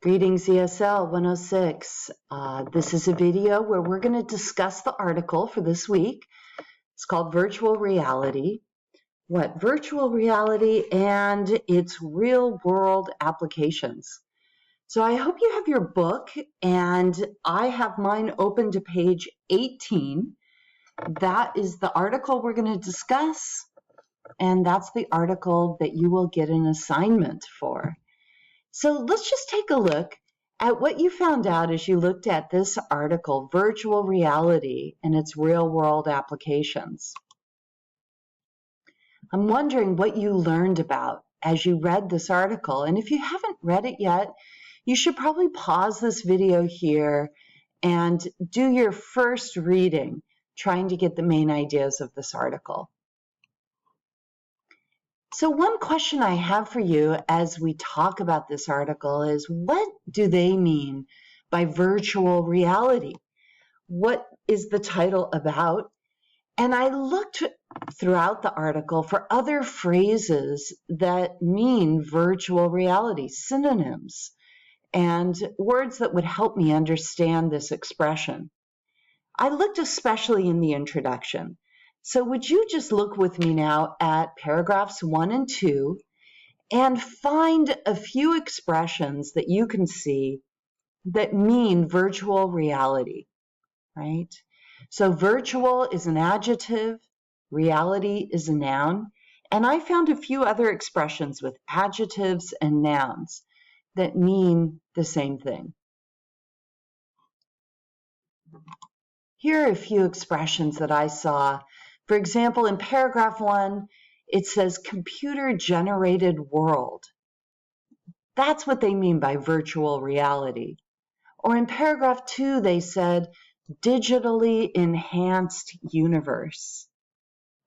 Greetings ESL 106. This is a video where we're going to discuss the article for this week. It's called Virtual Reality. What virtual reality and its real world applications. So I hope you have your book, and I have mine open to page 18. That is the article we're going to discuss, and that's the article that you will get an assignment for. So let's just take a look at what you found out as you looked at this article, Virtual Reality and its Real-World Applications. I'm wondering what you learned about as you read this article. And if you haven't read it yet, you should probably pause this video here and do your first reading, trying to get the main ideas of this article. So one question I have for you as we talk about this article is, what do they mean by virtual reality? What is the title about? And I looked throughout the article for other phrases that mean virtual reality, synonyms, and words that would help me understand this expression. I looked especially in the introduction. So would you just look with me now at paragraphs 1 and 2 and find a few expressions that you can see that mean virtual reality, right? So virtual is an adjective, reality is a noun, and I found a few other expressions with adjectives and nouns that mean the same thing. Here are a few expressions that I saw. For example, in paragraph 1, it says computer-generated world. That's what they mean by virtual reality. Or in paragraph 2, they said digitally enhanced universe.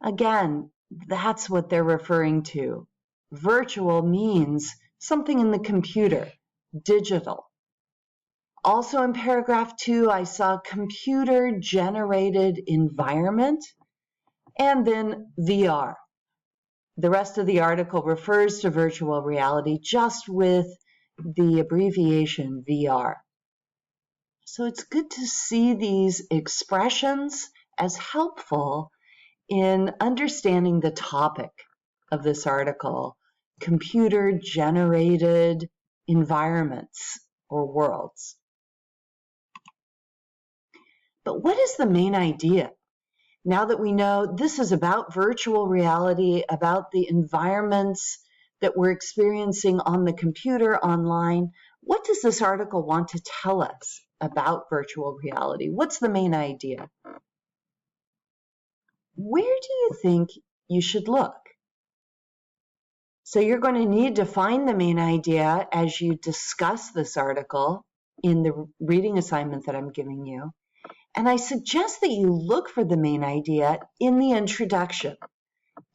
Again, that's what they're referring to. Virtual means something in the computer, digital. Also in paragraph 2, I saw computer-generated environment. And then VR. The rest of the article refers to virtual reality just with the abbreviation VR. So it's good to see these expressions as helpful in understanding the topic of this article, computer-generated environments or worlds. But what is the main idea? Now that we know this is about virtual reality, about the environments that we're experiencing on the computer online, what does this article want to tell us about virtual reality? What's the main idea? Where do you think you should look? So you're going to need to find the main idea as you discuss this article in the reading assignment that I'm giving you. And I suggest that you look for the main idea in the introduction.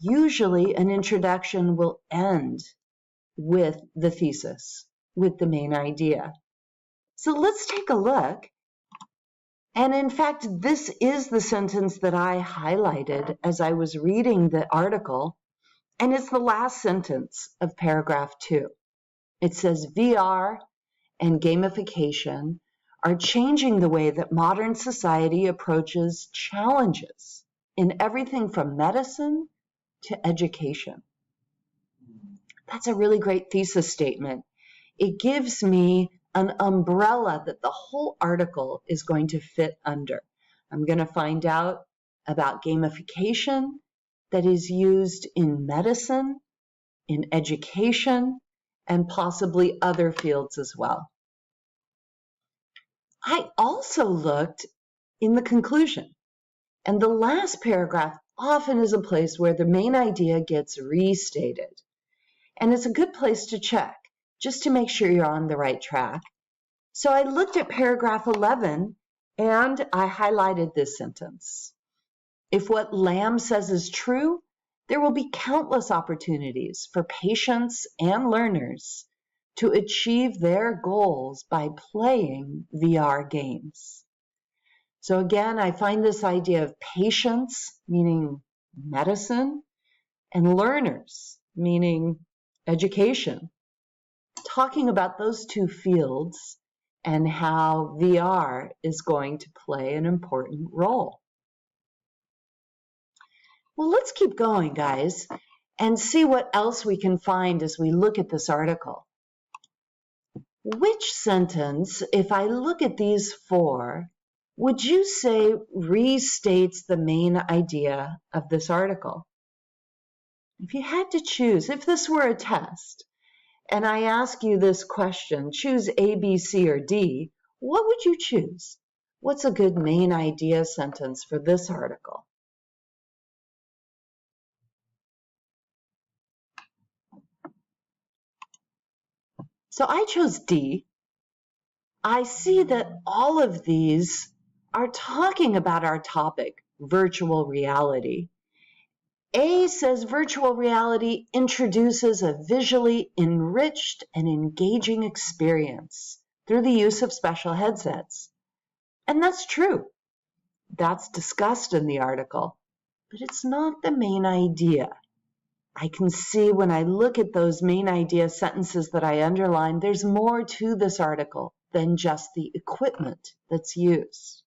Usually an introduction will end with the thesis, with the main idea. So let's take a look. And in fact, this is the sentence that I highlighted as I was reading the article. And it's the last sentence of paragraph 2. It says VR and gamification are changing the way that modern society approaches challenges in everything from medicine to education. That's a really great thesis statement. It gives me an umbrella that the whole article is going to fit under. I'm going to find out about gamification that is used in medicine, in education, and possibly other fields as well. I also looked in the conclusion, and the last paragraph often is a place where the main idea gets restated. And it's a good place to check, just to make sure you're on the right track. So I looked at paragraph 11, and I highlighted this sentence. If what Lamb says is true, there will be countless opportunities for patients and learners to achieve their goals by playing VR games. So again, I find this idea of patients, meaning medicine, and learners, meaning education, talking about those two fields and how VR is going to play an important role. Well, let's keep going, guys, and see what else we can find as we look at this article. Which sentence, if I look at these four, would you say restates the main idea of this article? If you had to choose, if this were a test, and I ask you this question, choose A, B, C, or D, what would you choose? What's a good main idea sentence for this article? So I chose D. I see that all of these are talking about our topic, virtual reality. A says virtual reality introduces a visually enriched and engaging experience through the use of special headsets. And that's true. That's discussed in the article, but it's not the main idea. I can see when I look at those main idea sentences that I underlined, there's more to this article than just the equipment that's used.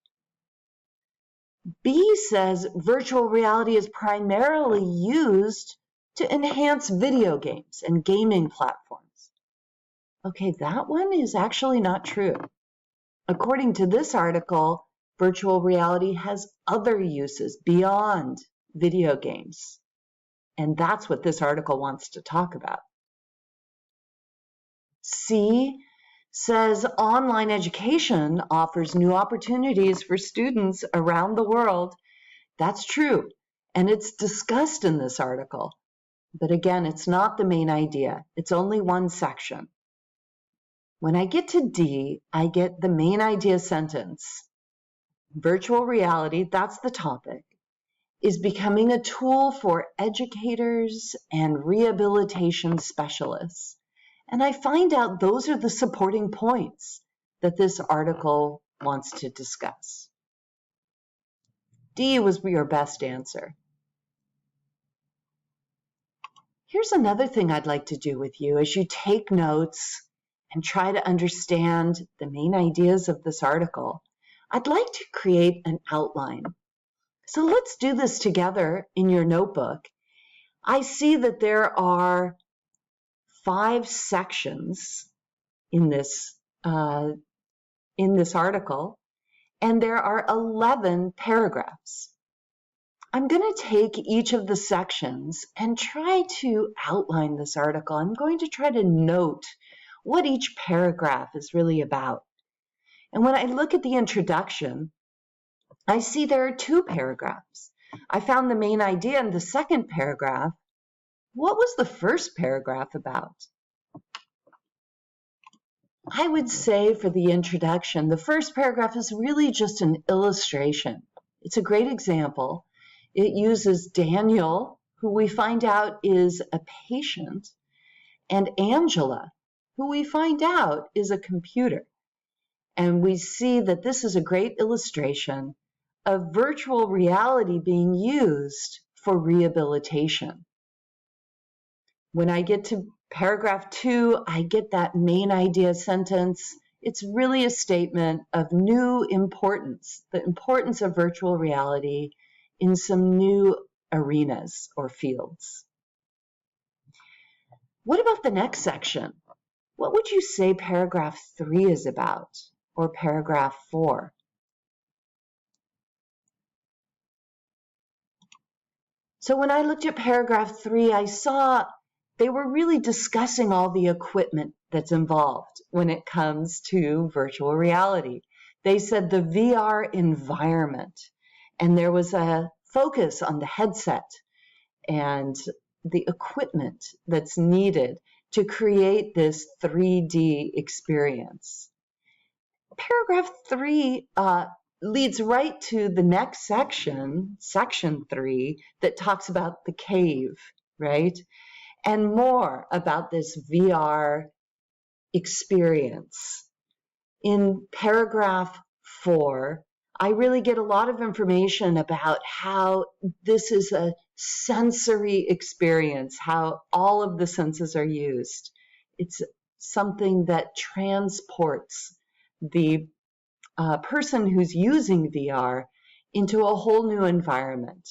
B says virtual reality is primarily used to enhance video games and gaming platforms. Okay, that one is actually not true. According to this article, virtual reality has other uses beyond video games. And that's what this article wants to talk about. C says online education offers new opportunities for students around the world. That's true, and it's discussed in this article. But again, it's not the main idea. It's only one section. When I get to D, I get the main idea sentence. Virtual reality, that's the topic, is becoming a tool for educators and rehabilitation specialists. And I find out those are the supporting points that this article wants to discuss. D was your best answer. Here's another thing I'd like to do with you as you take notes and try to understand the main ideas of this article. I'd like to create an outline. So let's do this together in your notebook. I see that there are 5 sections in this article, and there are 11 paragraphs. I'm going to take each of the sections and try to outline this article. I'm going to try to note what each paragraph is really about. And when I look at the introduction, I see there are 2 paragraphs. I found the main idea in the second paragraph. What was the first paragraph about? I would say for the introduction, the first paragraph is really just an illustration. It's a great example. It uses Daniel, who we find out is a patient, and Angela, who we find out is a computer. And we see that this is a great illustration of virtual reality being used for rehabilitation. When I get to paragraph 2, I get that main idea sentence. It's really a statement of new importance, the importance of virtual reality in some new arenas or fields. What about the next section? What would you say paragraph 3 is about, or paragraph 4? So when I looked at paragraph 3, I saw they were really discussing all the equipment that's involved when it comes to virtual reality. They said the VR environment, and there was a focus on the headset and the equipment that's needed to create this 3D experience. Paragraph 3 leads right to the next section, section 3, that talks about the cave, right? And more about this VR experience. In paragraph 4, I really get a lot of information about how this is a sensory experience, how all of the senses are used. It's something that transports the person who's using VR into a whole new environment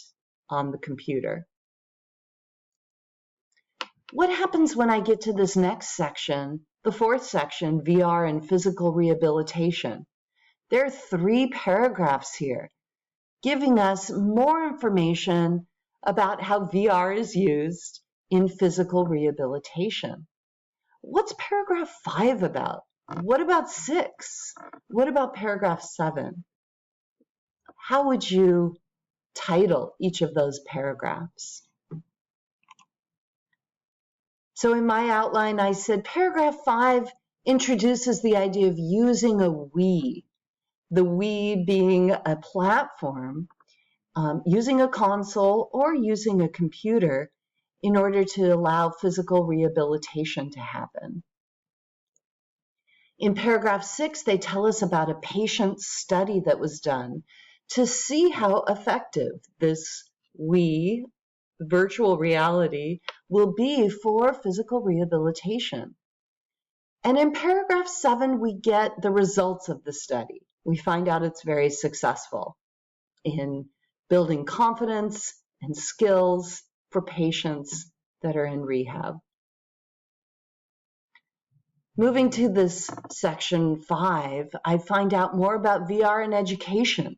on the computer. What happens when I get to this next section, the fourth section, VR and physical rehabilitation? There are 3 paragraphs here giving us more information about how VR is used in physical rehabilitation. What's paragraph 5 about? What about 6? What about paragraph 7? How would you title each of those paragraphs? So in my outline, I said paragraph 5 introduces the idea of using a Wii, the Wii being a platform, using a console or using a computer in order to allow physical rehabilitation to happen. In paragraph 6, they tell us about a patient study that was done to see how effective this Wii virtual reality will be for physical rehabilitation. And in paragraph 7, we get the results of the study. We find out it's very successful in building confidence and skills for patients that are in rehab. Moving to this section 5, I find out more about VR and education.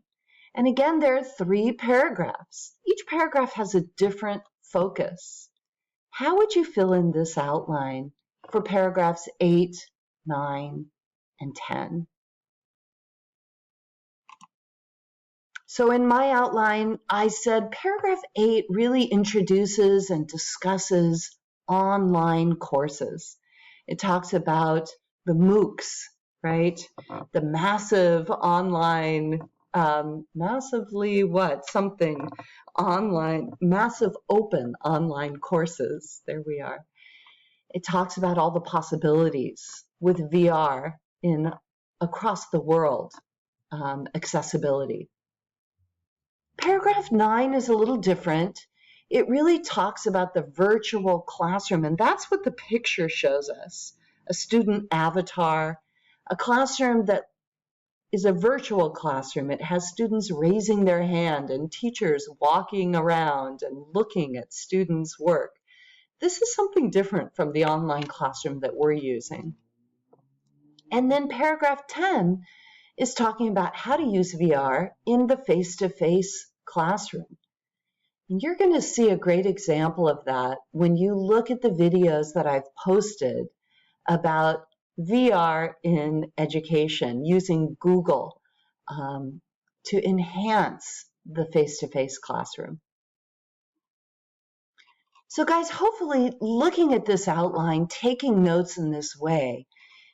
And again, there are 3 paragraphs. Each paragraph has a different focus. How would you fill in this outline for paragraphs 8, 9, and 10? So in my outline, I said paragraph 8 really introduces and discusses online courses. It talks about the MOOCs, right? The massive online, massive open online courses. There we are. It talks about all the possibilities with VR in across the world, accessibility. Paragraph 9 is a little different. It really talks about the virtual classroom, and that's what the picture shows us. A student avatar, a classroom that is a virtual classroom. It has students raising their hand and teachers walking around and looking at students' work. This is something different from the online classroom that we're using. And then paragraph 10 is talking about how to use VR in the face-to-face classroom. And you're going to see a great example of that when you look at the videos that I've posted about VR in education using Google to enhance the face-to-face classroom. So guys, hopefully looking at this outline, taking notes in this way,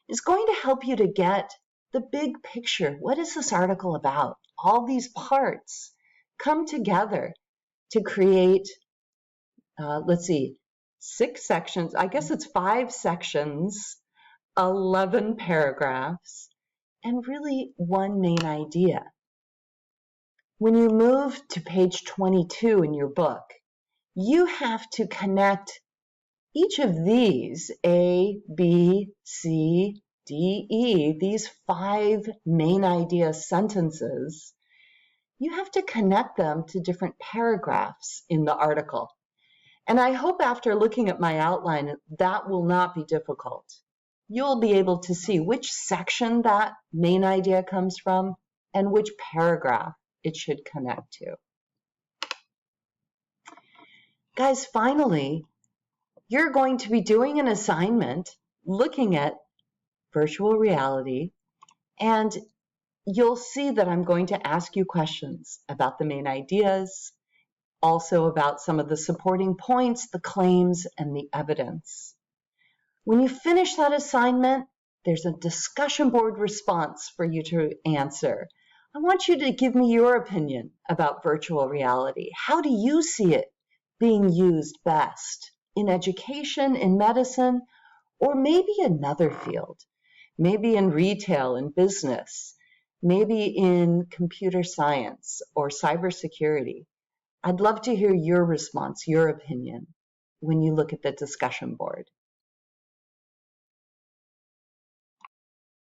is going to help you to get the big picture. What is this article about? All these parts come together to create, 6 sections. I guess it's 5 sections, 11 paragraphs, and really one main idea. When you move to page 22 in your book, you have to connect each of these, A, B, C, D, E, these 5 main idea sentences, you have to connect them to different paragraphs in the article. And I hope after looking at my outline, that will not be difficult. You'll be able to see which section that main idea comes from and which paragraph it should connect to. Guys, finally, you're going to be doing an assignment looking at virtual reality, and you'll see that I'm going to ask you questions about the main ideas, also about some of the supporting points, the claims, and the evidence. When you finish that assignment, there's a discussion board response for you to answer. I want you to give me your opinion about virtual reality. How do you see it being used best in education, in medicine, or maybe another field? Maybe in retail and business, maybe in computer science or cybersecurity. I'd love to hear your response, your opinion, when you look at the discussion board.